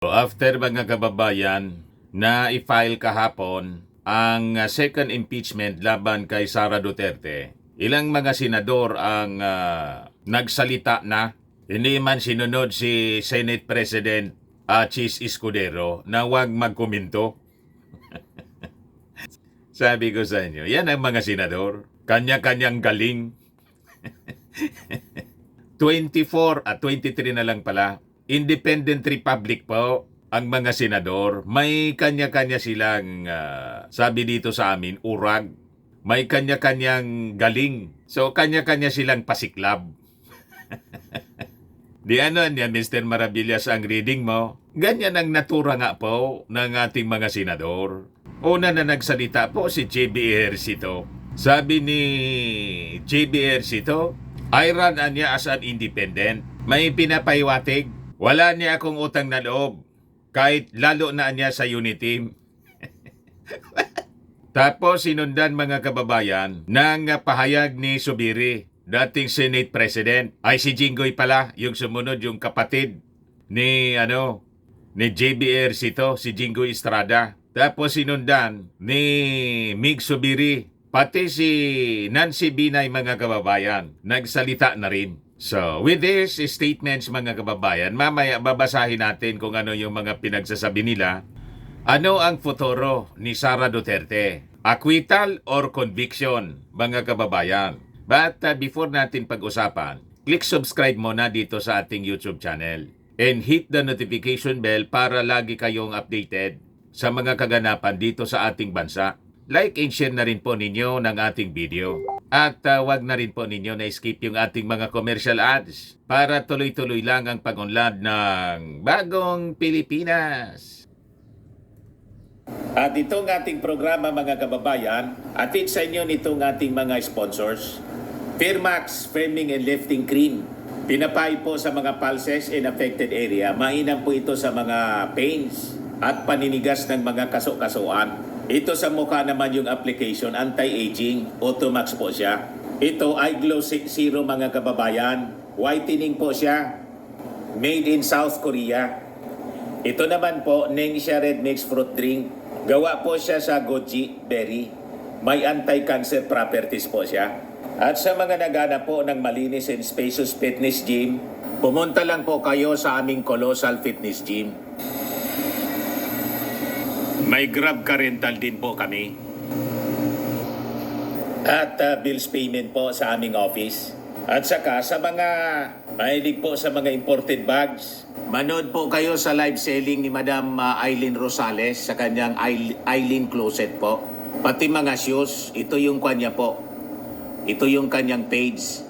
After mga kababayan na i-file kahapon ang second impeachment laban kay Sara Duterte, ilang mga senador ang nagsalita na. Hindi man sinunod si Senate President Chis Escudero na huwag magkomento. Sabi ko sa inyo, yan ang mga senador. Kanya-kanyang galing. 23 na lang pala. Independent Republic po ang mga senador. May kanya-kanya silang, sabi dito sa amin, urag. May kanya-kanyang galing. So, kanya-kanya silang pasiklab. Di ano niya, Mr. Maravillas, ang reading mo? Ganyan ang natura nga po ng ating mga senador. Una na nagsalita po si J.B. Ejercito. Sabi ni J.B. Ejercito, I run niya as an independent. May pinapaywatig. Wala niya akong utang na loob. Kahit lalo na niya sa unit team. Tapos sinundan mga kababayan ng pahayag ni Zubiri, dating Senate President. Ay si Jinggoy pala, yung sumunod yung kapatid ni J.B. Ejercito, si Jinggoy Estrada. Tapos sinundan ni Mig Zubiri, pati si Nancy Binay mga kababayan, nagsalita na rin. So, with these statements mga kababayan, mamaya babasahin natin kung ano yung mga pinagsasabi nila. Ano ang futuro ni Sara Duterte? Acquittal or conviction mga kababayan? But before natin pag-usapan, click subscribe muna dito sa ating YouTube channel and hit the notification bell para lagi kayong updated sa mga kaganapan dito sa ating bansa. Like and share na rin po ninyo ng ating video. At wag na rin po ninyo na skip yung ating mga commercial ads para tuloy-tuloy lang ang pag-unlad ng Bagong Pilipinas. At itong ating programa mga kababayan, atid sa inyo nitong ating mga sponsors. Firmax Firming and Lifting Cream. Pinapay po sa mga pulses in affected area. Mainam po ito sa mga pains at paninigas ng mga kaso-kasuan. Ito sa mukha naman yung application, anti-aging, Automax po siya. Ito ay Glow Zero mga kababayan. Whitening po siya. Made in South Korea. Ito naman po, Nengxia Red Mix Fruit Drink. Gawa po siya sa goji berry. May anti-cancer properties po siya. At sa mga nagana po ng malinis and spacious fitness gym, pumunta lang po kayo sa aming Colossal Fitness Gym. May Grab Car Rental din po kami. At bills payment po sa aming office. At saka sa mga mahilig po sa mga imported bags, manood po kayo sa live selling ni Madam Eileen Rosales sa kanyang Eileen Closet po. Pati mga shoes, ito yung kanya po. Ito yung kanyang page.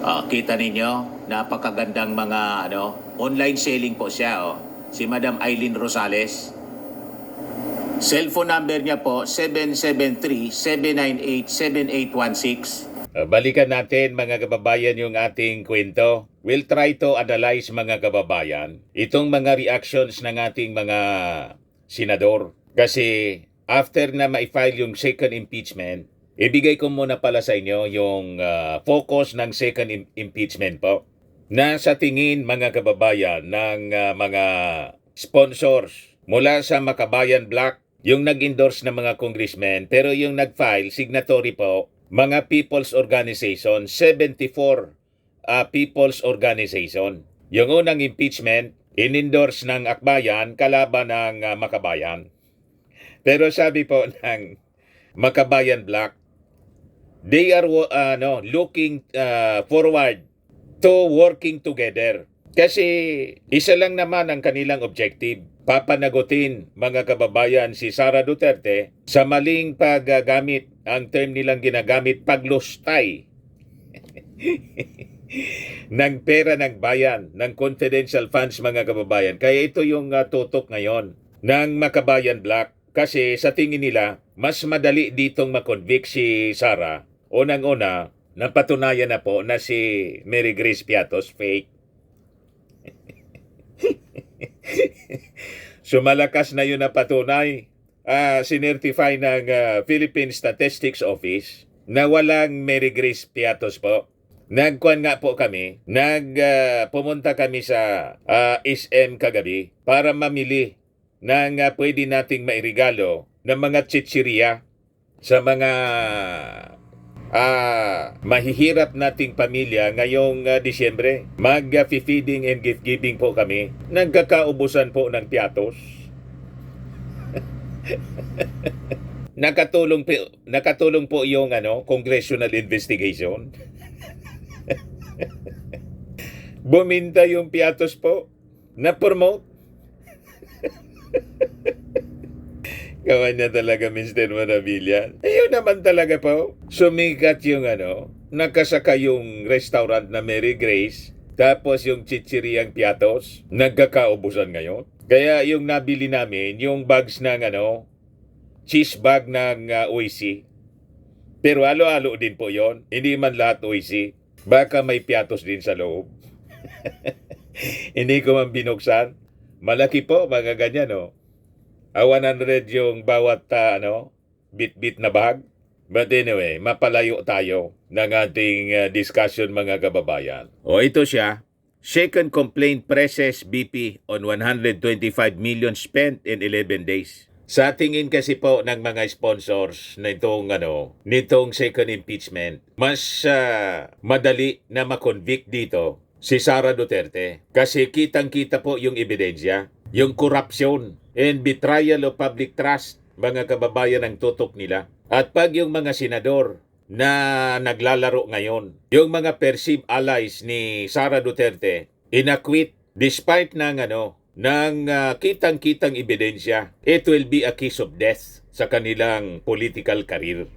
Kita ninyo, napakagandang mga online selling po siya. Si Madam Eileen Rosales. Cellphone number niya po, 773-798-7816. Balikan natin mga kababayan yung ating kwento. We'll try to analyze mga kababayan itong mga reactions ng ating mga senador. Kasi after na ma-file yung second impeachment, ibigay ko muna pala sa inyo yung focus ng second impeachment po. Na sa tingin mga kababayan ng mga sponsors mula sa Makabayan Black, yung nag-endorse ng mga congressmen, pero yung nag-file, signatory po, mga people's organization, 74 people's organization. Yung unang impeachment, in-endorse ng Akbayan, kalaban ng Makabayan. Pero sabi po ng Makabayan Black, they are looking forward to working together. Kasi isa lang naman ang kanilang objective. Papanagutin mga kababayan si Sara Duterte sa maling paggamit, ang term nilang ginagamit, paglustay ng pera ng bayan, ng confidential funds mga kababayan. Kaya ito yung tutok ngayon ng Makabayan Black. Kasi sa tingin nila, mas madali ditong makonvict si Sara. Unang-una, napatunayan na po na si Mary Grace Piatos fake. So malakas na yun na patunay. Sinertify ng Philippine Statistics Office na walang Mary Grace Piatos po. Nagkuhan nga po kami, pumunta kami sa SM kagabi para mamili ng pwede nating mairigalo ng mga chichirya sa mga mahihirap nating pamilya ngayong Disyembre. Mag-feeding and gift giving po kami. Nagkakaubusan po ng piatos. Nakatulong po yung congressional investigation. Buminta yung piatos po. Na-promote. Kawan niya talaga, Mr. Maravilla. Ayun naman talaga po. Sumikat yung nakasaka yung restaurant na Mary Grace, tapos yung chichiriyang piatos, nagkakaubusan ngayon. Kaya yung nabili namin, yung bags ng cheese bag ng Oishi. Pero halo-halo din po yon. Hindi man lahat Oishi. Baka may piatos din sa loob. Hindi ko man binuksan. Malaki po, mga ganyan, 100 yung bawat bit-bit na bag. But anyway, mapalayo tayo ng ating discussion, mga kababayan. Ito siya. Second complaint presses BP on 125 million spent in 11 days. Sa tingin kasi po ng mga sponsors nitong second impeachment, mas madali na makonvict dito si Sara Duterte. Kasi kitang-kita po yung ebidensya, yung corruption and betrayal of public trust, mga kababayan, ang tutok nila. At pag yung mga senador na naglalaro ngayon, yung mga perceived allies ni Sara Duterte, inakwit despite ng kitang-kitang ebidensya, it will be a kiss of death sa kanilang political career.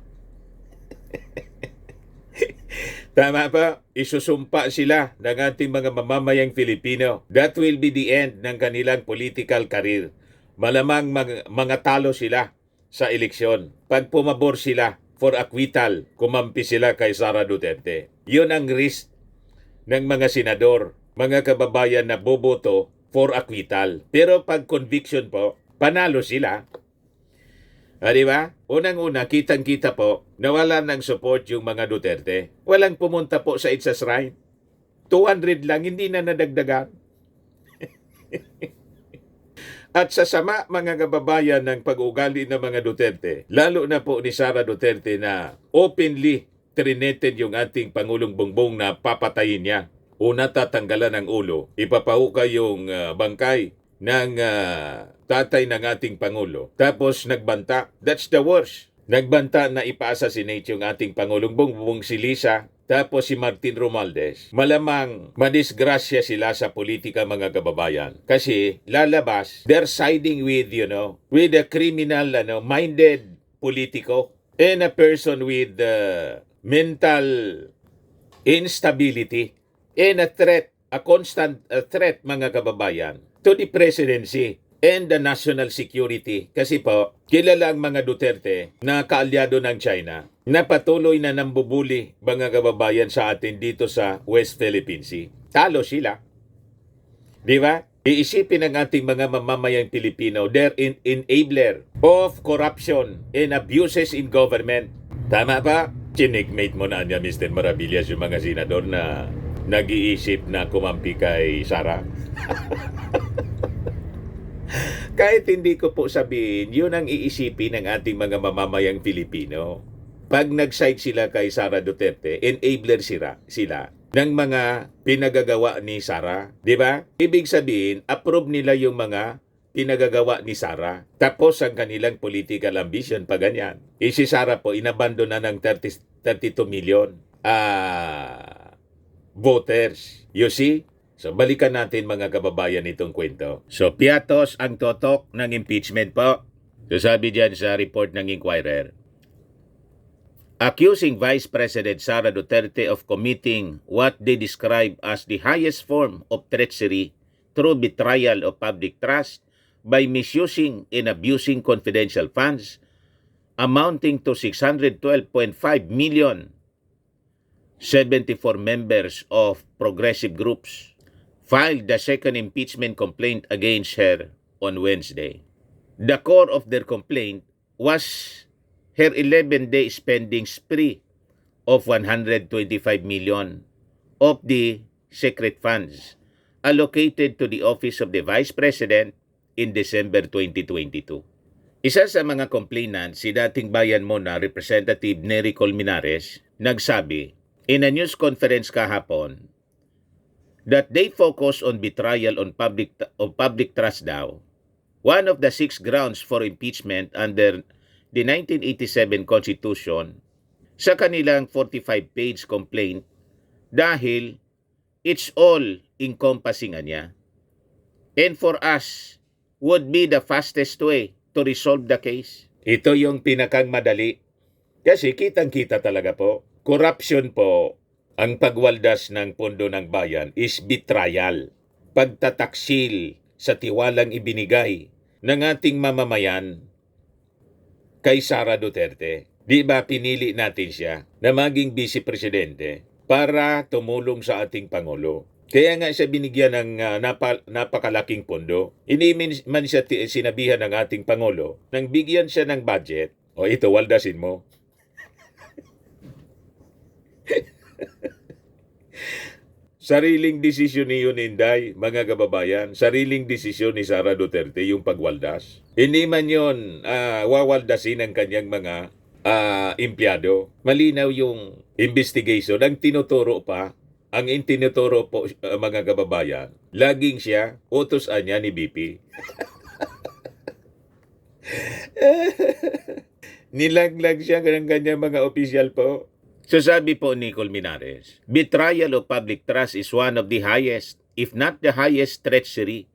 Tama pa, isusumpa sila ng ating mga mamamayang Filipino. That will be the end ng kanilang political career. Malamang mga talo sila sa eleksyon. Pag pumabor sila for acquittal, kumampi sila kay Sara Duterte. Yun ang risk ng mga senador, mga kababayan na boboto for acquittal. Pero pag conviction po, panalo sila. Di ba? Unang-una, kitang-kita po, nawala ng support yung mga Duterte. Walang pumunta po sa It's a Shrine. 200 lang, hindi na nadagdagan. At sa sama, mga kababayan, ng pag-ugali ng mga Duterte, lalo na po ni Sara Duterte na openly trinated yung ating Pangulong Bongbong na papatayin niya. Una, tatanggalan ng ulo, ipapahukay yung bangkay ng tatay ng ating Pangulo. Tapos nagbanta. That's the worst. Nagbanta na ipa-assassinate yung ating Pangulong Bongbong, si Lisa, tapos si Martin Romualdez. Malamang madisgrasya sila sa politika, mga kababayan. Kasi lalabas, they're siding with, with a criminal, minded politiko and a person with mental instability and a constant threat, mga kababayan, to the presidency and the national security. Kasi po, kilala ang mga Duterte na kaalyado ng China na patuloy na nambubuli, mga kababayan, sa atin dito sa West Philippine Sea. Talo sila. Di ba? Iisipin ng ating mga mamamayang Pilipino, they're enabler of corruption and abuses in government. Tama ba? Chinigmate mo na niya, Mr. Maravillas, yung mga senador na nag-iisip na kumampi kay Sara. Kahit hindi ko po sabihin, yun ang iisipin ng ating mga mamamayang Pilipino. Pag nag-side sila kay Sara Duterte, enabler sila ng mga pinagagawa ni Sara. Di ba? Ibig sabihin, approve nila yung mga pinagagawa ni Sara. Tapos ang kanilang political ambition pa ganyan. Si Sara po, inabandon na ng 32 million voters. You see? So, balikan natin, mga kababayan, itong kwento. So, piatos ang totok ng impeachment po. So, sabi dyan sa report ng Inquirer, accusing Vice President Sara Duterte of committing what they describe as the highest form of treachery through betrayal of public trust by misusing and abusing confidential funds amounting to 612.5 million. 74 members of progressive groups filed the second impeachment complaint against her on Wednesday. The core of their complaint was her 11-day spending spree of 125 million of the secret funds allocated to the Office of the Vice President in December 2022. Isa sa mga complainant, si dating bayan mo na Representative Nery Colmenares, nagsabi in a news conference kahapon that they focus on betrayal on public trust daw. One of the 6 grounds for impeachment under the 1987 Constitution sa kanilang 45-page complaint dahil it's all encompassing niya. And for us, would be the fastest way to resolve the case. Ito yung pinakang madali. Kasi kitang-kita talaga po. Corruption po, ang pagwaldas ng pondo ng bayan is betrayal. Pagtataksil sa tiwalang ibinigay ng ating mamamayan kay Sara Duterte. Di ba pinili natin siya na maging vice presidente para tumulong sa ating Pangulo? Kaya nga siya binigyan ng napakalaking pondo. Hindi man siya sinabihan ng ating Pangulo nang bigyan siya ng budget. O ito, waldasin mo. Sariling desisyon ni yun, Inday, mga kababayan. Sariling desisyon ni Sara Duterte yung pagwaldas. Hindi man yun wawaldasin ng kanyang mga empleyado. Malinaw yung investigation. Ang tinuturo pa, ang tinuturo po mga kababayan, laging siya, utos-an niya ni BP. Nilaglag siya ng kanyang mga opisyal po. So sabi po ni Colmenares, betrayal of public trust is one of the highest, if not the highest treachery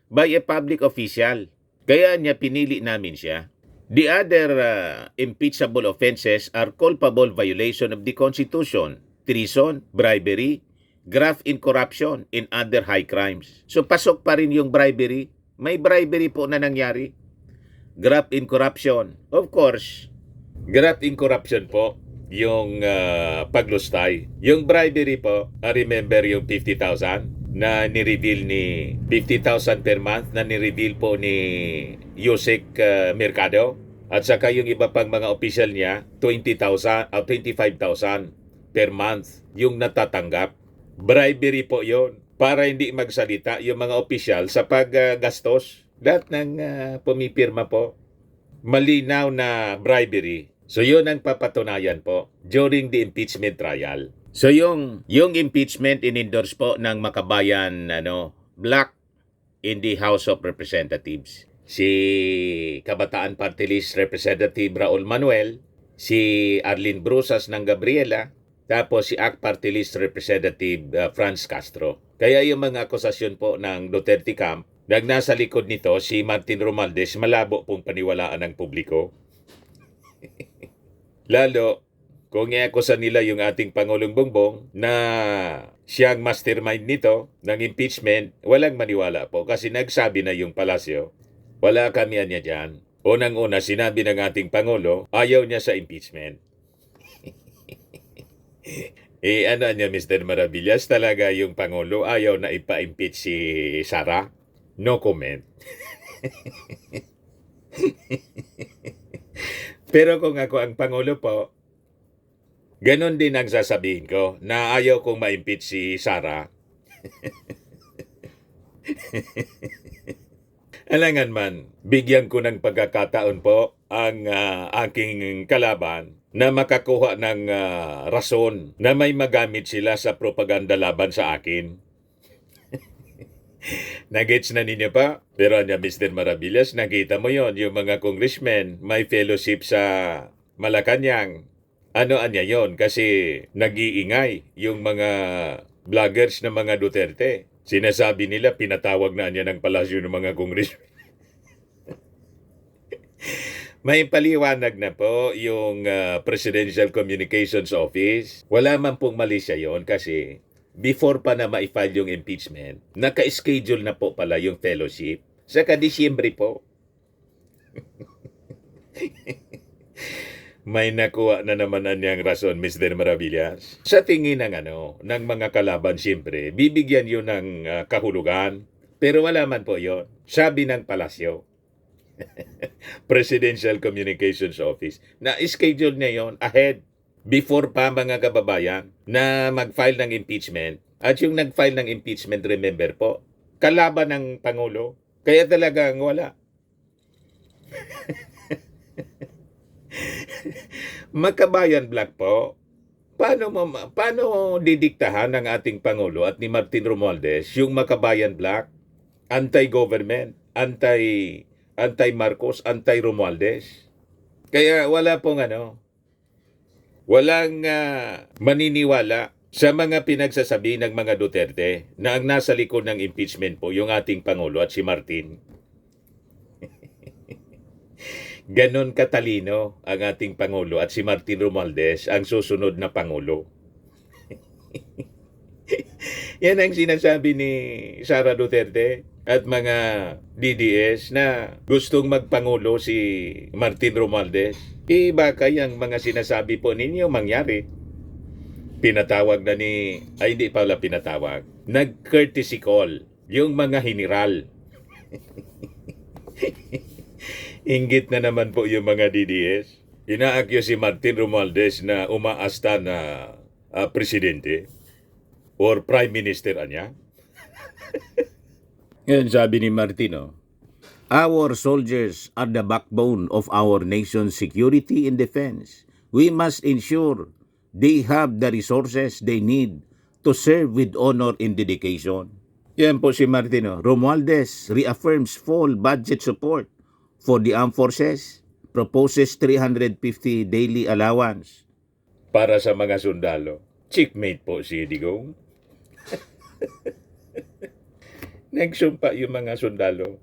by a public official. Kaya niya pinili namin siya. The other impeachable offenses are culpable violation of the Constitution, treason, bribery, graft in corruption, and other high crimes. So pasok pa rin yung bribery. May bribery po na nangyari. Graft in corruption. Of course, graft in corruption po yung paglustay. Yung bribery po, remember yung 50,000 na ni-reveal ni 50,000 per month na ni-reveal po ni Yusek Mercado. At saka yung iba pang mga official niya, 20,000 o 25,000 per month yung natatanggap. Bribery po yon para hindi magsalita yung mga official sa paggastos. Lahat ng pumipirma po, malinaw na bribery. So yun ang papatunayan po during the impeachment trial. So yung impeachment in-endorse po ng Makabayan Black in the House of Representatives. Si Kabataan Party List Representative Raul Manuel, si Arlene Brusas ng Gabriela, tapos si ACT Party List Representative Franz Castro. Kaya yung mga akusasyon po ng Duterte Camp, nasa likod nito si Martin Romualdez, malabo pong paniwalaan ng publiko. Lalo kung iakusa nila yung ating Pangulong Bongbong na siyang mastermind nito ng impeachment, walang maniwala po kasi nagsabi na yung palasyo, wala kami niya dyan. Unang-una, sinabi ng ating Pangulo, ayaw niya sa impeachment. Ano niya, Mr. Maravillas, talaga yung Pangulo ayaw na ipa-impeach si Sara? No comment. Pero kung ako ang Pangulo po, ganon din ang sasabihin ko na ayaw kong ma-impeach si Sara. Alangan man, bigyan ko ng pagkakataon po ang aking kalaban na makakuha ng rason na may magamit sila sa propaganda laban sa akin. Nagets na ninyo pa? Pero Mr. Maravillas, nakita mo yon yung mga congressmen may fellowship sa Malacanang. Anya yon? Kasi nag-iingay yung mga vloggers ng mga Duterte. Sinasabi nila, pinatawag na niya ng palasyo ng mga congressmen. May paliwanag na po yung Presidential Communications Office. Wala man pong mali siya yon kasi before pa na ma-file yung impeachment, naka-schedule na po pala yung fellowship sa Disyembre po. May nakuha na naman niyang rason, Mr. Maravillas. Sa tingin ng mga kalaban, siyempre, bibigyan yun ng kahulugan. Pero wala man po yon. Sabi ng palasyo, Presidential Communications Office, na schedule niya yon ahead. before pa mga kababayan na mag-file ng impeachment. At yung nag-file ng impeachment, remember po, kalaban ng Pangulo. Kaya talagang wala. Magkabayan Black po, paano didiktahan ng ating Pangulo at ni Martin Romualdez yung Makabayan Black, anti-government, anti-Marcos, anti-Romualdez? Kaya walang maniniwala sa mga pinagsasabi ng mga Duterte na ang nasa likod ng impeachment po yung ating Pangulo at si Martin. Ganon katalino ang ating Pangulo at si Martin Romualdez ang susunod na Pangulo. Yan ang sinasabi ni Sara Duterte at mga DDS na gustong magpangulo si Martin Romualdez. Baka yung mga sinasabi po ninyo mangyari. Pinatawag na hindi pala pinatawag. Nag-courtesy call yung mga general. Inggit na naman po yung mga DDS. Inaakyo si Martin Romualdez na umaasta na presidente or prime minister anya. Yan sabi ni Martino, our soldiers are the backbone of our nation's security and defense. We must ensure they have the resources they need to serve with honor and dedication. Yan po si Martino. Romualdez reaffirms full budget support for the armed forces, proposes 350 daily allowance para sa mga sundalo. Checkmate po si Digong. Nagsumpa yung mga sundalo.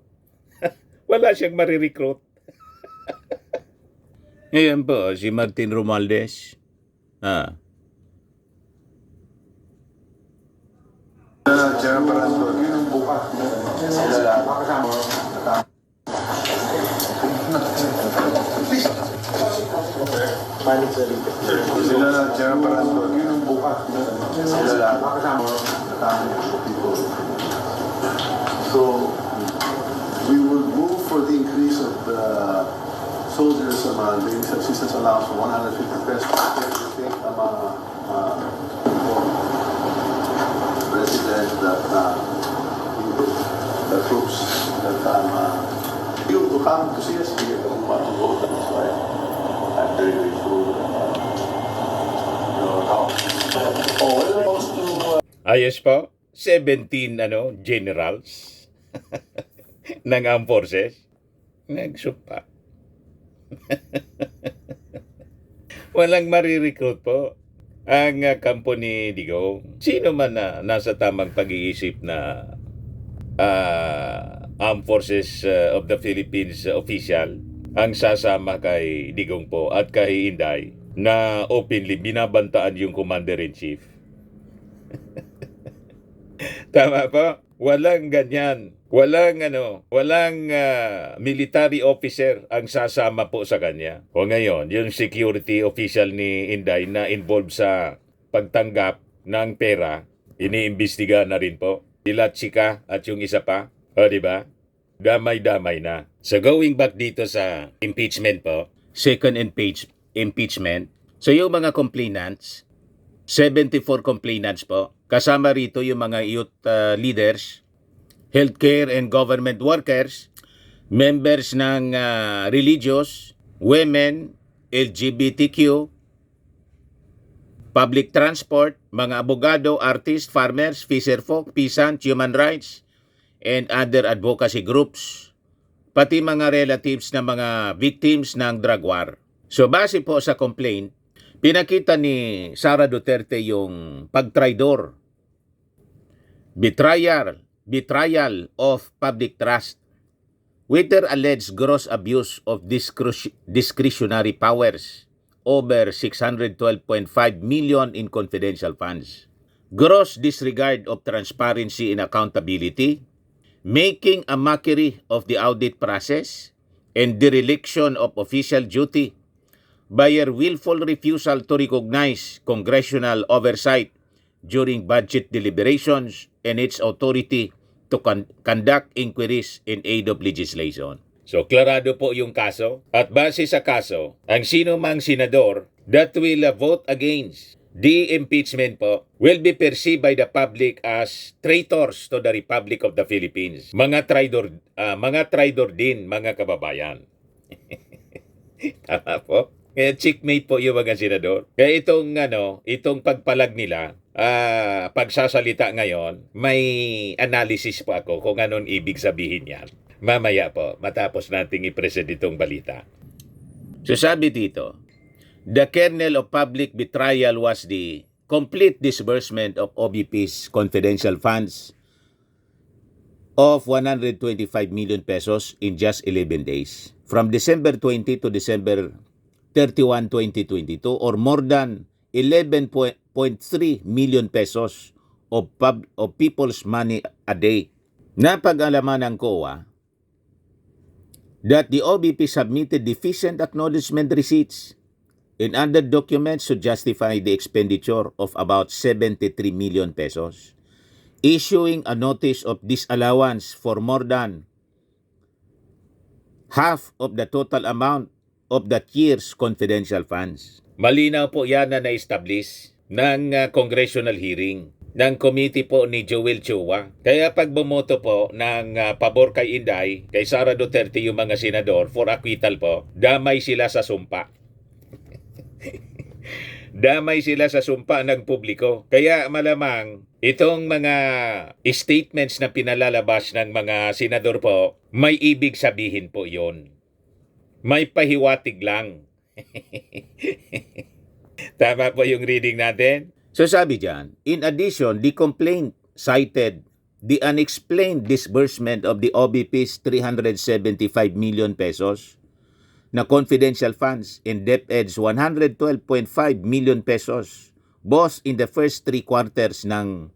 Wala siyang marirecruit. Ngayon po, si Martin Romualdez. So we will move for the increase of the soldiers daily subsistence allowance from 150 pesos. I think President that the troops that you to come to see us here to vote. That's why I'm very grateful. Ayos po, 17 generals ng armed forces nagsumpa. Walang marirecruit po ang kampo ni Digong. Sino man na nasa tamang pag-iisip na Armed Forces of the Philippines official ang sasama kay Digong po at kay Inday na openly binabantaan yung Commander-in-Chief. Tama po? Walang ganyan. Walang military officer ang sasama po sa kanya. O ngayon, yung security official ni Inday na involved sa pagtanggap ng pera, iniimbestiga na rin po. Sila Chika at yung isa pa. O, di ba? Damay-damay na. So going back dito sa impeachment po, second impeachment. So yung mga complainants, 74 complainants po. Kasama rito yung mga youth leaders, healthcare and government workers, members ng religious, women, LGBTQ, public transport, mga abogado, artists, farmers, fisherfolk, peasants, human rights, and other advocacy groups, pati mga relatives ng mga victims ng drug war. So base po sa complaint, pinakita ni Sara Duterte yung pagtraidor, betrayal of public trust, with her alleged gross abuse of discretionary powers, over 612.5 million in confidential funds, gross disregard of transparency and accountability, making a mockery of the audit process, and dereliction of official duty by her willful refusal to recognize congressional oversight during budget deliberations and its authority to conduct inquiries in aid of legislation. So, klarado po yung kaso. At base sa kaso, ang sino mang senador that will vote against the impeachment po will be perceived by the public as traitors to the Republic of the Philippines. Mga traidor din, mga kababayan. Tama po. Kaya checkmate po yung mga senador. Kaya itong pagpalag nila, pagsasalita ngayon, may analysis po ako kung anong ibig sabihin yan. Mamaya po, matapos nating i-present itong balita. So sabi dito, the kernel of public betrayal was the complete disbursement of OBP's confidential funds of 125 million pesos in just 11 days. From December 20 to December 31, 2022, or more than 11.3 million pesos of people's money a day. Napag-alaman ng COA that the OBP submitted deficient acknowledgement receipts and other documents to justify the expenditure of about 73 million pesos, issuing a notice of disallowance for more than half of the total amount of that year's confidential funds. Malinaw po yan na na-establish ng congressional hearing ng committee po ni Joel Chua. Kaya pag bumoto po ng pabor kay Inday, kay Sara Duterte yung mga senador for acquittal po, damay sila sa sumpa. Damay sila sa sumpa ng publiko. Kaya malamang itong mga statements na pinalalabas ng mga senador po, may ibig sabihin po yon. May pahiwatig lang. Tama po yung reading natin? So sabi dyan, in addition, the complaint cited the unexplained disbursement of the OBP's 375 million pesos na confidential funds and DepEd's 112.5 million pesos both in the first 3 quarters ng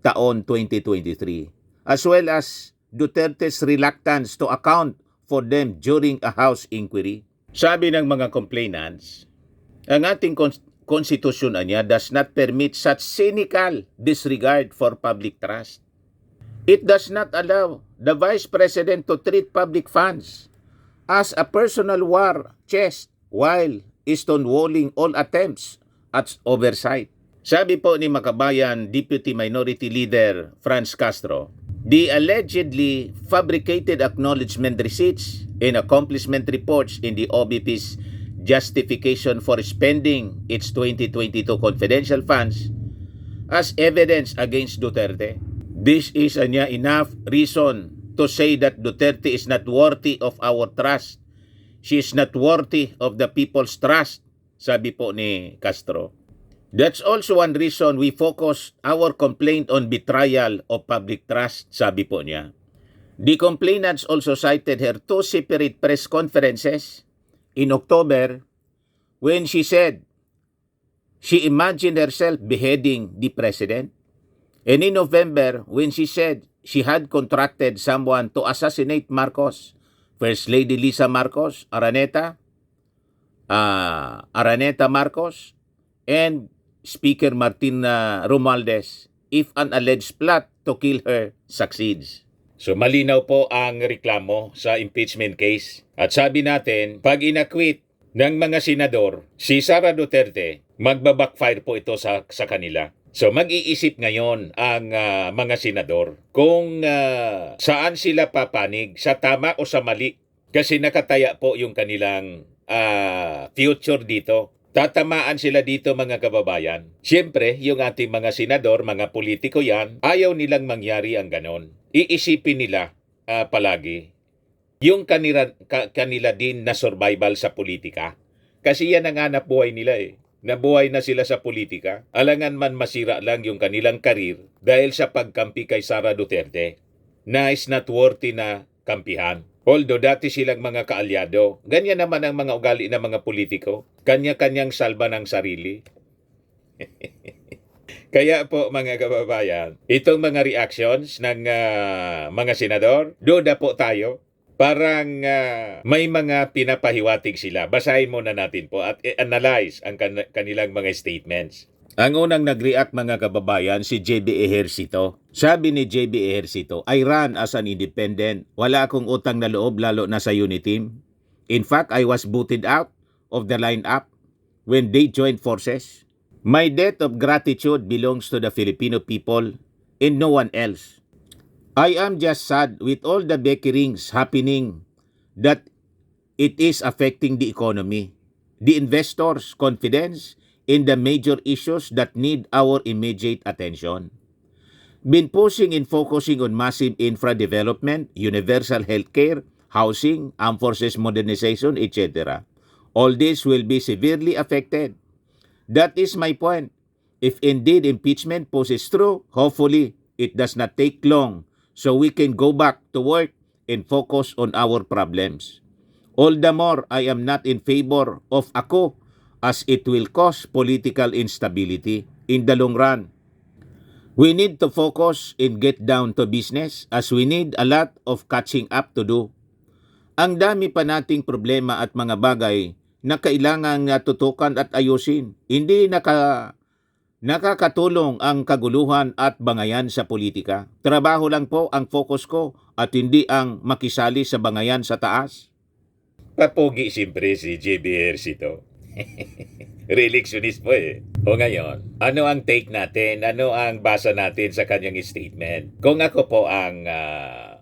taon 2023, as well as Duterte's reluctance to account for them during a House inquiry. Sabi ng mga complainants, ang ating konstitusyon niya does not permit such cynical disregard for public trust. It does not allow the Vice President to treat public funds as a personal war chest while stonewalling all attempts at oversight. Sabi po ni Makabayan Deputy Minority Leader Franz Castro, the allegedly fabricated acknowledgement receipts and accomplishment reports in the OBP's justification for spending its 2022 confidential funds as evidence against Duterte. This is enough reason to say that Duterte is not worthy of our trust. She is not worthy of the people's trust, sabi po ni Castro. That's also one reason we focus our complaint on betrayal of public trust, sabi po niya. The complainants also cited her 2 separate press conferences in October when she said she imagined herself beheading the president, and in November when she said she had contracted someone to assassinate Marcos, First Lady Lisa Marcos, Araneta Marcos, and Speaker Martin Romualdez if an alleged plot to kill her succeeds. So malinaw po ang reklamo sa impeachment case. At sabi natin, pag inakwit ng mga senador si Sara Duterte, magbabackfire po ito sa kanila. So mag-iisip ngayon ang mga senador kung saan sila papanig, sa tama o sa mali. Kasi nakataya po yung kanilang future dito. Tatamaan sila dito, mga kababayan. Siyempre, yung ating mga senador, mga politiko yan, ayaw nilang mangyari ang ganon. Iisipin nila palagi yung kanila din na survival sa politika. Kasi yan ang hanap buhay nila eh. Nabuhay na sila sa politika. Alangan man masira lang yung kanilang karir dahil sa pagkampi kay Sara Duterte na is not worthy na kampihan. Although dati silang mga kaalyado, ganyan naman ang mga ugali ng mga politiko. Kanya-kanyang salba ng sarili. Kaya po, mga kababayan, itong mga reactions ng mga senador, duda po tayo. Parang may mga pinapahiwatig sila. Basahin muna natin po at i-analyze ang kanilang mga statements. Ang unang nag-react, mga kababayan, si JB Ejercito. Sabi ni JB Ejercito, I ran as an independent. Wala akong utang na loob, lalo na sa unit team. In fact, I was booted out of the lineup when they joined forces. My debt of gratitude belongs to the Filipino people and no one else. I am just sad with all the beckerings happening that it is affecting the economy, the investors' confidence in the major issues that need our immediate attention. Been pushing and focusing on massive infra development, universal healthcare, housing, armed forces modernization, etc. All this will be severely affected. That is my point. If indeed impeachment poses true, hopefully it does not take long so we can go back to work and focus on our problems. All the more I am not in favor of ako as it will cause political instability in the long run. We need to focus and get down to business as we need a lot of catching up to do. Ang dami pa nating problema at mga bagay na kailangang tutukan at ayusin. Hindi nakakatulong ang kaguluhan at bangayan sa politika. Trabaho lang po ang focus ko at hindi ang makisali sa bangayan sa taas. Papogi siyempre si JB Ejercito. Re-electionist po eh. O ngayon, ano ang take natin? Ano ang basa natin sa kanyang statement? Kung ako po ang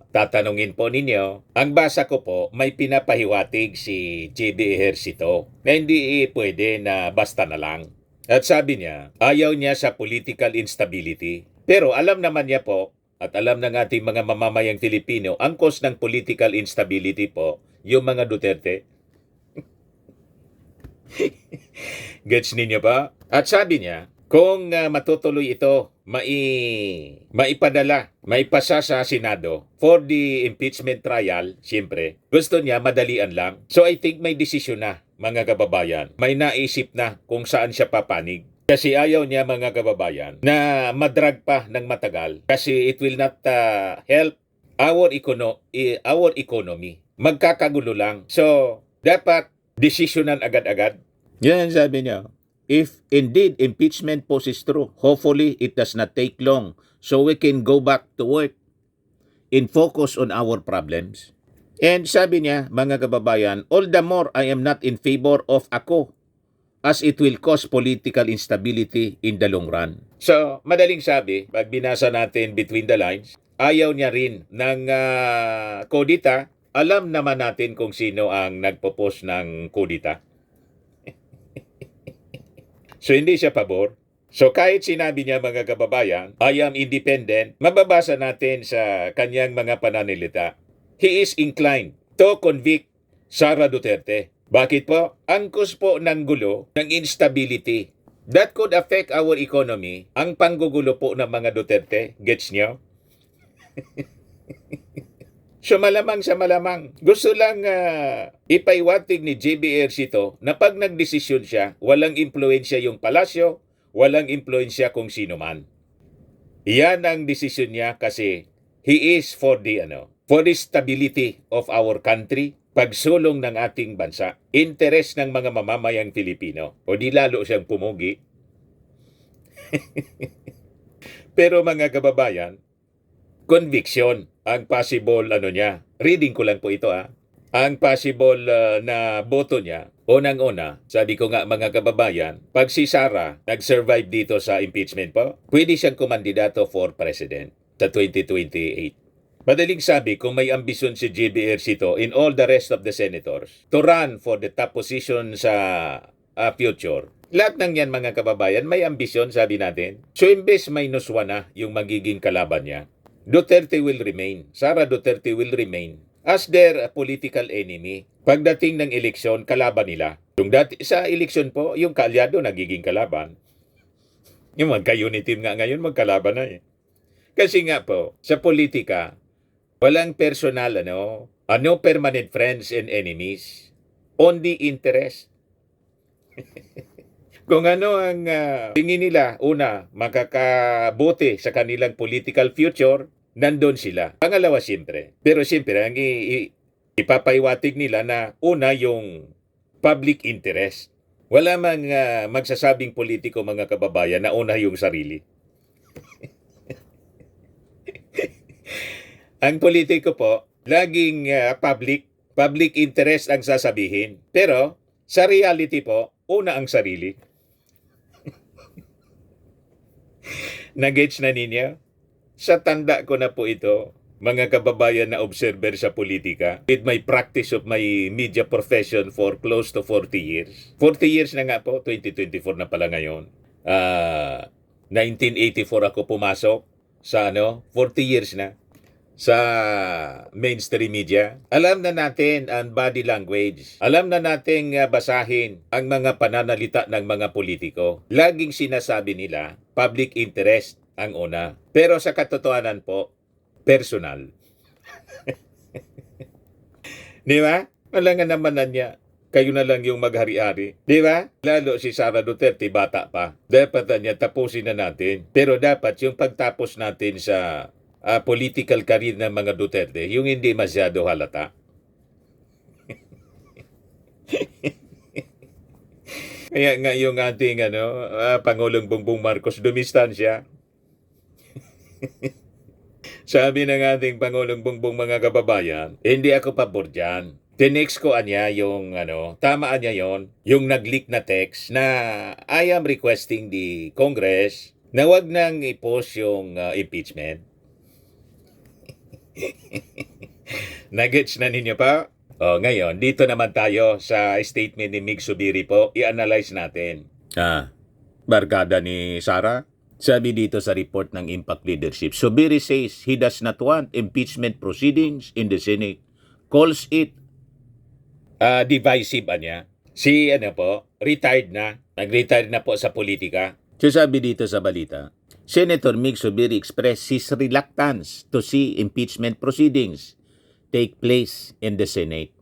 tatanungin po ninyo, ang basa ko po, may pinapahiwatig si JB Ejercito na hindi pwede na basta na lang. At sabi niya, ayaw niya sa political instability. Pero alam naman niya po, at alam ng ating mga mamamayang Filipino, ang cause ng political instability po, yung mga Duterte. Gets ninyo ba? At sabi niya, kung matutuloy ito, maipasa sa Senado for the impeachment trial, siyempre, gusto niya madalian lang. So I think may desisyon na, mga kababayan. May naisip na kung saan siya papanig. Kasi ayaw niya, mga kababayan, na madrag pa ng matagal kasi it will not help our economy. Magkakagulo lang. So, dapat desisyonan agad-agad. Yan sabi niya. If indeed impeachment poses true, hopefully it does not take long so we can go back to work and focus on our problems. And sabi niya, mga kababayan, all the more I am not in favor of ako as it will cause political instability in the long run. So, madaling sabi, pag binasa natin between the lines, ayaw niya rin ng kudita. Alam naman natin kung sino ang nagpo-post ng kudita. So, hindi siya pabor. So, kahit sinabi niya, mga kababayan, I am independent, mababasa natin sa kanyang mga pananalita. He is inclined to convict Sara Duterte. Bakit po? Angkos po ng gulo, ng instability. That could affect our economy. Ang panggugulo po ng mga Duterte. Gets niyo? So malamang sa malamang, gusto lang ipaiwatig ni JB Ejercito na pag nagdesisyon siya, walang impluensya yung palasyo, walang impluensya kung sino man. Iyan ang desisyon niya kasi he is for the stability of our country, pagsulong ng ating bansa, interes ng mga mamamayang Filipino. O di lalo siyang pumugi. Pero mga kababayan, conviction ang possible niya. Reading ko lang po ito Ang possible na boto niya, unang-una, sabi ko nga mga kababayan, pag si Sara nag-survive dito sa impeachment po, pwede siyang kumandidato for president sa 2028. Madaling sabi, kung may ambisyon si JB Ejercito in all the rest of the senators to run for the top position sa future, lahat ng yan mga kababayan, may ambisyon, sabi natin. So imbes minus 1 na yung magiging kalaban niya, Duterte will remain. Sara Duterte will remain as their political enemy. Pagdating ng eleksyon, kalaban nila. Yung dati sa eleksyon po, yung kaalyado nagiging kalaban. Yung magka-unity team nga ngayon, magkalaban na eh. Kasi nga po, sa politika, walang personal, no permanent friends and enemies. Only interest. Kung ano ang tingin nila, una, makakabuti sa kanilang political future, nandun sila. Pangalawa, siyempre. Pero siyempre, ang ipapaiwatig nila na una yung public interest. Wala mang magsasabing politiko, mga kababayan, na una yung sarili. Ang politiko po, laging public interest ang sasabihin. Pero sa reality po, una ang sarili. Nagets na ninyo? Sa tanda ko na po ito, mga kababayan na observer sa politika, with my practice of my media profession for close to 40 years. 40 years na nga po, 2024 na pala ngayon. 1984 ako pumasok sa 40 years na sa mainstream media. Alam na natin ang body language. Alam na nating basahin ang mga pananalita ng mga politiko. Laging sinasabi nila, public interest ang una. Pero sa katotohanan po, personal. Di ba? Wala nga naman na niya. Kayo na lang yung maghari-hari. Di ba? Lalo si Sara Duterte, bata pa. Dapat na niya tapusin na natin. Pero dapat yung pagtapos natin sa political career ng mga Duterte, yung hindi masyado halata. Kaya nga yung ating Pangulong Bongbong Marcos dumistansya. Sabi ng ating Pangulong Bongbong, mga kababayan, hindi ako pabor dyan. Tinext ko niya yung tamaan niya yung nag-leak na text na I am requesting the Congress na wag nang i-post yung impeachment. Nagets na ninyo pa? Ngayon, dito naman tayo sa statement ni Mig Zubiri po. I-analyze natin. Barkada ni Sara? Sabi dito sa report ng Impact Leadership, Zubiri says he does not want impeachment proceedings in the Senate. Calls it divisive niya. Si retired na. Nag-retire na po sa politika. So sabi dito sa balita, Senator Mig Zubiri expressed his reluctance to see impeachment proceedings take place in the Senate.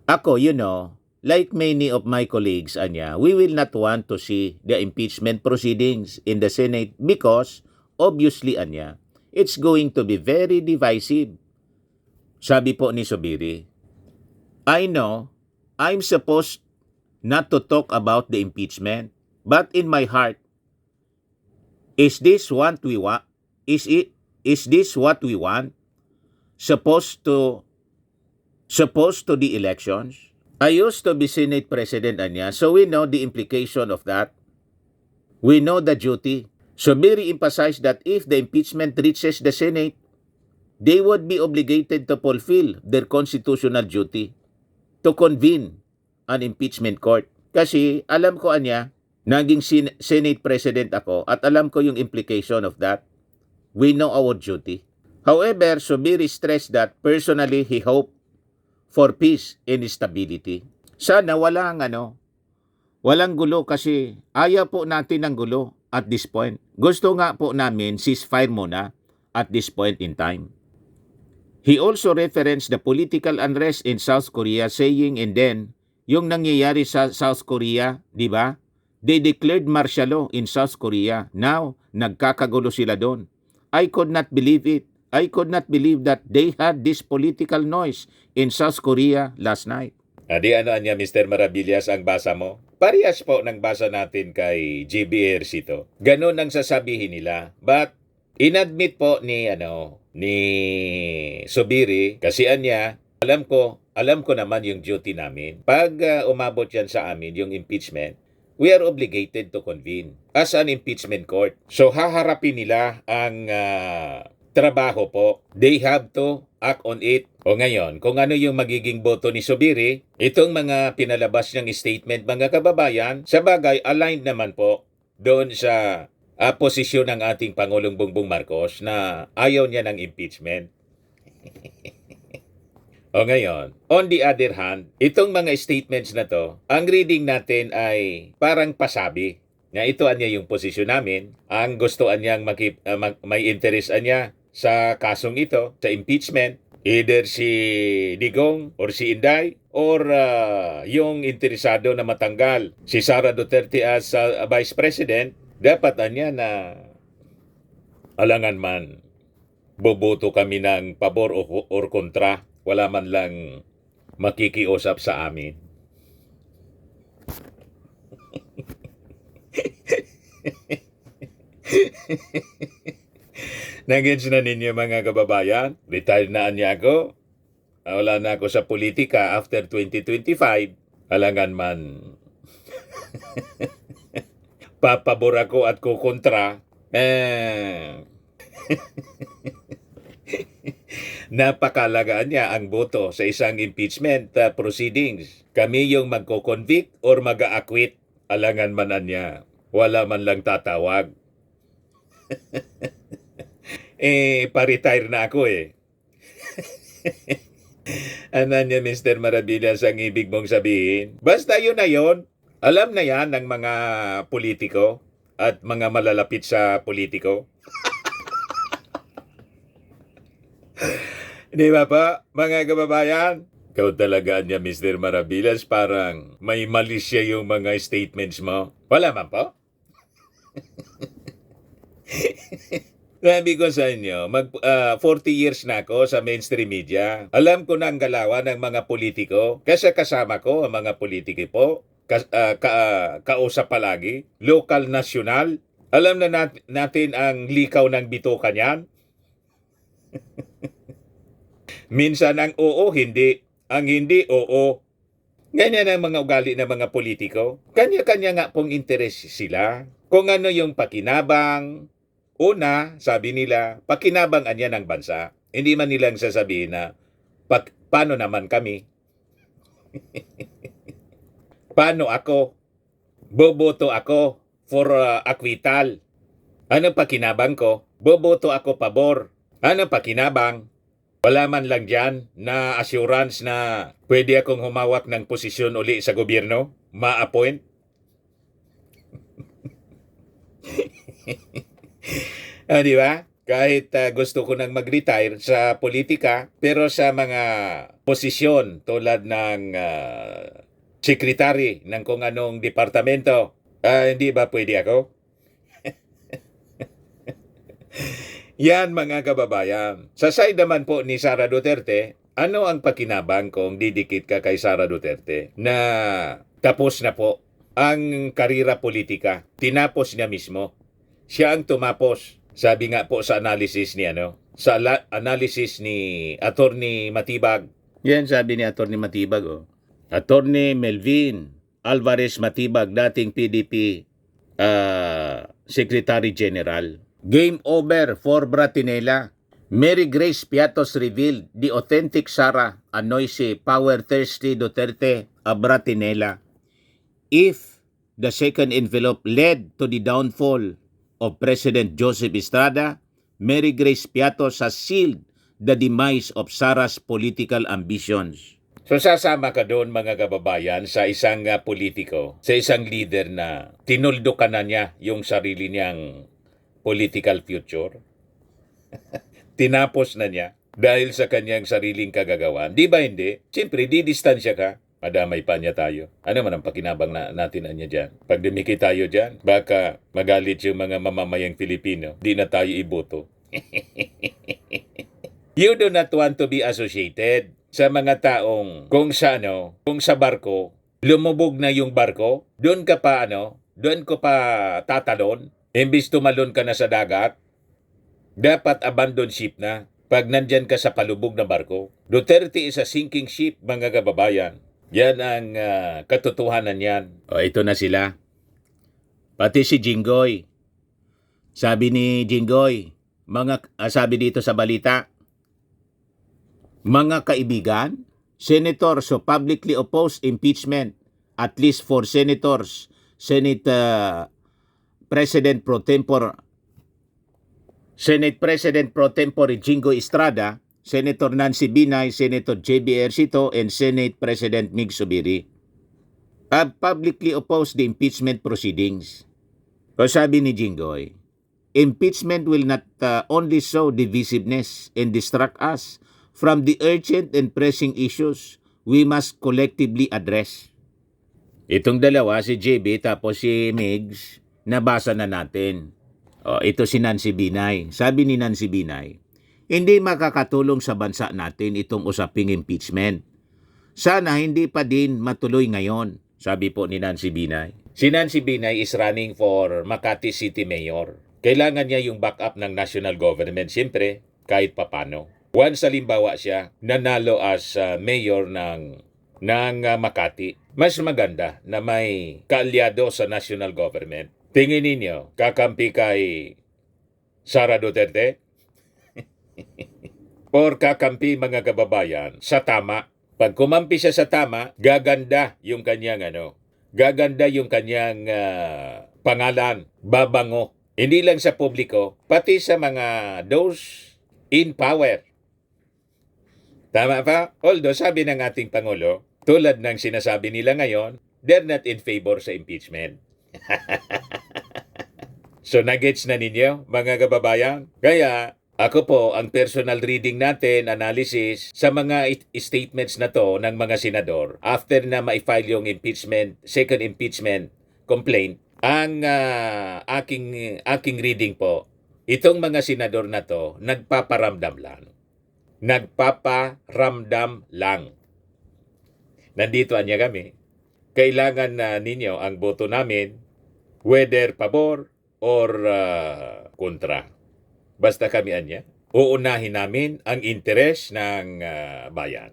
Ako, like many of my colleagues, we will not want to see the impeachment proceedings in the Senate because, obviously, it's going to be very divisive. Sabi po ni Zubiri, I know I'm supposed not to talk about the impeachment, but in my heart, is this what we want? Is this what we want? Supposed to the elections? I used to be Senate President so we know the implication of that. We know the duty. Zubiri emphasized that if the impeachment reaches the Senate, they would be obligated to fulfill their constitutional duty to convene an impeachment court. Kasi alam ko naging Senate President ako at alam ko yung implication of that. We know our duty. However, Zubiri stressed that personally he hoped for peace and stability. Sana walang gulo kasi ayaw po natin ng gulo at this point. Gusto nga po namin ceasefire muna at this point in time. He also referenced the political unrest in South Korea saying and then yung nangyayari sa South Korea, di ba? They declared martial law in South Korea. Now, nagkakagulo sila doon. I could not believe it. I could not believe that they had this political noise in South Korea last night. Di Mr. Maravillas, ang basa mo? Parehas po ng basa natin kay JBRC to. Ganun ang sasabihin nila. But, inadmit po ni Zubiri, kasi alam ko naman yung duty namin. Pag umabot yan sa amin, yung impeachment, we are obligated to convene as an impeachment court. So haharapin nila ang trabaho po. They have to act on it. O ngayon, kung ano yung magiging boto ni Zubiri, itong mga pinalabas niyang statement, mga kababayan, sa bagay, aligned naman po doon sa posisyon ng ating Pangulong Bongbong Marcos na ayaw niya ng impeachment. O ngayon, on the other hand, itong mga statements na to, ang reading natin ay parang pasabi na ito yung posisyon namin. Ang gusto niyang may interest niya sa kasong ito, sa impeachment, either si Digong or si Inday or yung interesado na matanggal si Sara Duterte as Vice President, dapat niya na alangan man boboto kami ng pabor or kontra. Wala man lang makikiusap sa amin. Nagets na ninyo, mga kababayan? Retired na ako. Wala na ako sa politika after 2025. Alangan man Papabor ako at kukontra, napakalagaan niya ang boto sa isang impeachment proceedings. Kami yung magko-convict or mag-a-acquit. Alangan manan niya. Wala man lang tatawag. Pa-retire na ako eh. Ano niya, Mr. Maravillas, ang ibig mong sabihin? Basta yun na yun. Alam na yan ng mga politiko at mga malalapit sa politiko. Di ba pa, mga kababayan? Ikaw talaga niya, Mr. Maravillas, parang may mali siya yung mga statements mo. Wala man po? Sabi ko sa inyo, 40 years na ako sa mainstream media. Alam ko na ang galawan ng mga politiko. Kasi kasama ko ang mga politiko po. Kausap palagi. Local, national. Alam na natin ang likaw ng bituka niyan. Minsan ang oo, hindi. Ang hindi, oo. Ganyan ang mga ugali ng mga politiko. Kanya-kanya nga pong interes sila. Kung ano yung pakinabang. Una, sabi nila, pakinabangan niya ng bansa. Hindi man nilang sasabihin na, paano naman kami? Paano ako? Boboto ako for acquittal. Ano pakinabang ko? Boboto ako pabor. Ano pakinabang? Wala man lang dyan na assurance na pwede akong humawak ng posisyon uli sa gobyerno? Ma-appoint? Di ba? Kahit gusto ko nang mag-retire sa politika, pero sa mga posisyon tulad ng secretary ng kung anong departamento, hindi ba pwede ako? Yan mga kababayan. Sa side naman po ni Sara Duterte, ano ang pakinabang kung didikit ka kay Sara Duterte na tapos na po ang karira politika? Tinapos niya mismo. Siya ang tumapos. Sabi nga po sa analysis ni analysis ni Attorney Matibag. Yan sabi ni Attorney Matibag. Attorney Melvin Alvarez Matibag, dating PDP Secretary General. Game over for Bratinela. Mary Grace Piatos revealed the authentic Sara, a noisy, power-thirsty Duterte, a Bratinela. If the second envelope led to the downfall of President Joseph Estrada, Mary Grace Piatos has sealed the demise of Sara's political ambitions. So sasama ka doon mga kababayan sa isang politiko, sa isang leader na tinuldo ka na niya yung sarili niyang political future. Tinapos na niya dahil sa kanyang sariling kagagawan. Di ba hindi? Siyempre, didistansya ka. Madamay pa niya tayo. Ano man ang pakinabang natin niya dyan? Pag dumikit tayo dyan, baka magalit yung mga mamamayang Filipino. Di na tayo iboto. You do not want to be associated sa mga taong kung sa barko, lumubog na yung barko, doon ka pa tatalon. Imbis tumalon ka na sa dagat, dapat abandon ship na pag nandyan ka sa palubog na barko. Duterte is a sinking ship, mga kababayan. Yan ang katotohanan yan. O, ito na sila. Pati si Jinggoy. Sabi ni Jinggoy, sabi dito sa balita, mga kaibigan, senators who publicly opposed impeachment, at least 4 senators, Senate President Pro Tempore Jinggoy Estrada, Senator Nancy Binay, Senator J.B. Ercito, and Senate President Mig Zubiri have publicly opposed the impeachment proceedings. So sabi ni Jinggoy, impeachment will not only sow divisiveness and distract us from the urgent and pressing issues we must collectively address. Itong dalawa, si JB tapos si Migs, nabasa na natin. Ito si Nancy Binay. Sabi ni Nancy Binay, hindi makakatulong sa bansa natin itong usaping impeachment. Sana hindi pa din matuloy ngayon, sabi po ni Nancy Binay. Si Nancy Binay is running for Makati City Mayor. Kailangan niya yung backup ng national government, siyempre, kahit papano. Once halimbawa siya, nanalo as mayor ng Makati, Mas maganda na may kaalyado sa national government. Tingin ninyo, kakampi kay Sara Duterte? Or kakampi mga kababayan sa tama? Pag kumampi siya sa tama, gaganda yung kanyang gaganda yung kanyang pangalan, babango. Hindi lang sa publiko, pati sa mga those in power. Tama pa? Although sabi ng ating Pangulo, tulad ng sinasabi nila ngayon, they're not in favor sa impeachment. So nagets na ninyo, mga kababayan? Kaya ako po, ang personal reading natin, analysis, sa mga statements na to ng mga senador, after na ma-file yung impeachment, second impeachment complaint, ang aking reading po, itong mga senador na to, nagpaparamdam lang. Nagpaparamdam lang. Nandito anya kami. Kailangan na ninyo ang boto namin, whether pabor or kontra. Basta kami anya, uunahin namin ang interes ng bayan.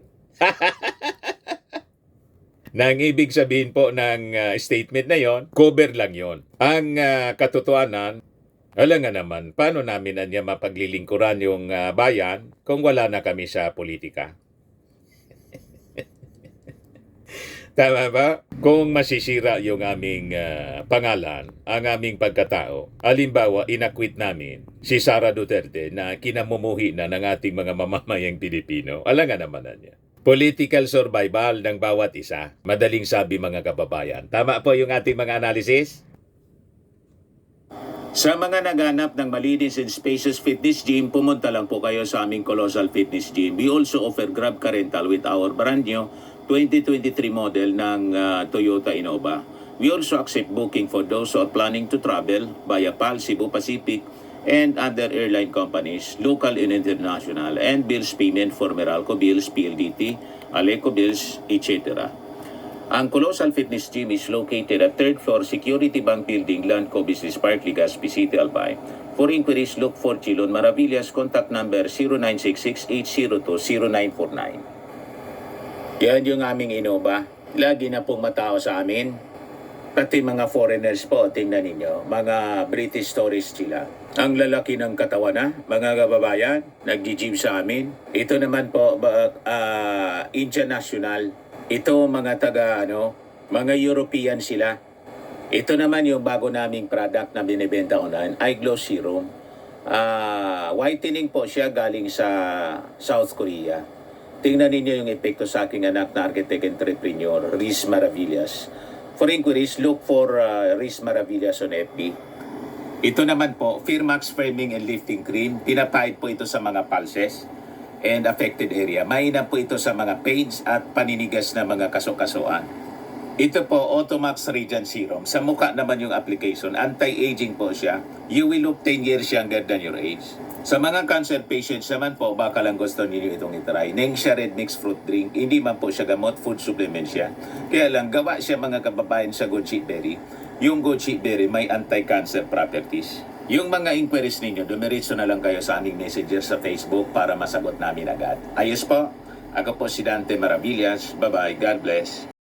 Nang ibig sabihin po ng statement na yon, cover lang yon. Ang katotohanan, alam nga naman, paano namin anya mapaglilingkuran yung bayan kung wala na kami sa politika? Tama ba? Kung masisira yung aming pangalan, ang aming pagkatao, halimbawa, inakwit namin si Sara Duterte na kinamumuhi na ng ating mga mamamayang Pilipino, alam nga naman na niya. Political survival ng bawat isa. Madaling sabi mga kababayan. Tama po yung ating mga analysis? Sa mga naghanap ng malinis and spacious fitness gym, pumunta lang po kayo sa aming Colossal Fitness Gym. We also offer Grab Car Rental with our brand new 2023 model ng Toyota Innova. We also accept booking for those who are planning to travel via PAL, Cebu Pacific, and other airline companies, local and international, and bills payment for Meralco Bills, PLDT, Aleco Bills, etc. Ang Colossal Fitness Gym is located at 3rd floor Security Bank Building, Landco Business Park, Legazpi City, Albay. For inquiries, look for Chilon Maravillas. Contact number 0966-802-0949. Yan yung aming Innova. Lagi na pong matao sa amin. Pati mga foreigners po, tingnan ninyo. Mga British tourists sila. Ang lalaki ng katawan na, mga kababayan, nag-gym sa amin. Ito naman po, Indian National. Ito mga mga European sila. Ito naman yung bago naming product na binibenta online, Eye Glow Serum. Whitening po siya galing sa South Korea. Tingnan ninyo yung epekto sa aking anak na architect entrepreneur, Riz Maravillas. For inquiries, look for Riz Maravillas on FB. Ito naman po, Firmax Framing and Lifting Cream. Pinapahid po ito sa mga pulses and affected area. Mainam po ito sa mga pains at paninigas na mga kaso-kasuan. Ito po, Automax Radiant Serum. Sa mukha naman yung application. Anti-aging po siya. You will look 10 years younger than your age. Sa mga cancer patients naman po, baka lang gusto niyo itong itry. Nengxia Red Mix Fruit Drink. Hindi man po siya gamot, food supplement siya. Kaya lang, gawa siya mga kababayan sa goji berry. Yung goji berry may anti-cancer properties. Yung mga inquiries ninyo, dumiritso na lang kayo sa aming messenger sa Facebook para masagot namin agad. Ayos po. Ako po si Dante Maravillas. Bye-bye. God bless.